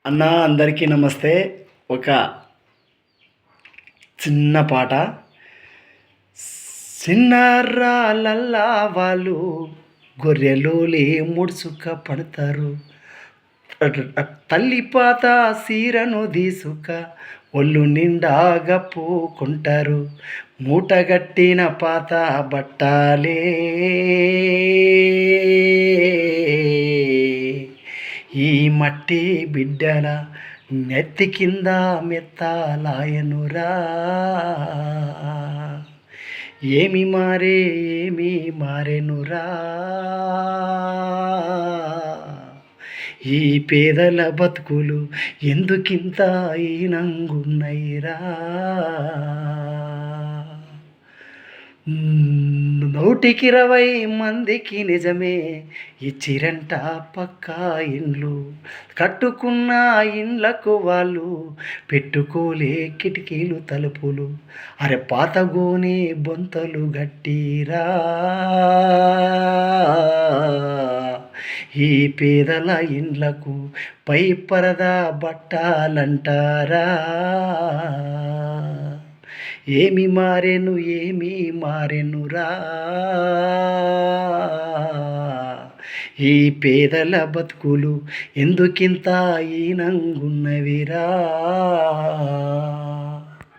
అన్న అందరికీ నమస్తే. ఒక చిన్న పాట. చిన్నారాలల్లా వాళ్ళు గొర్రెలోలే ముడుచుక పడతారు. తల్లి పాత సీరను తీసుక ఒళ్ళు నిండాగా పూకుంటారు. మూటగట్టిన పాత బట్టాలే ఈ మట్టి బిడ్డల నెత్తి కింద మెత్తాలాయనురా. ఏమి మారెనురా. ఈ పేదల బతుకులు ఎందుకింత ఈనంగున్నైరా. 120 మందికి నిజమే ఇచ్చిరంట పక్కా ఇండ్లు. కట్టుకున్న ఇండ్లకు వాళ్ళు పెట్టుకోలే కిటికీలు తలుపులు. అరే పాతగోని బొంతలు గట్టిరా. ఈ పేదల ఇండ్లకు పై పరదా బట్టాలంటారా. ఏమి మారెనురా. ఈ పేదల బతుకులు ఎందుకింత ఈనంగున్నవిరా.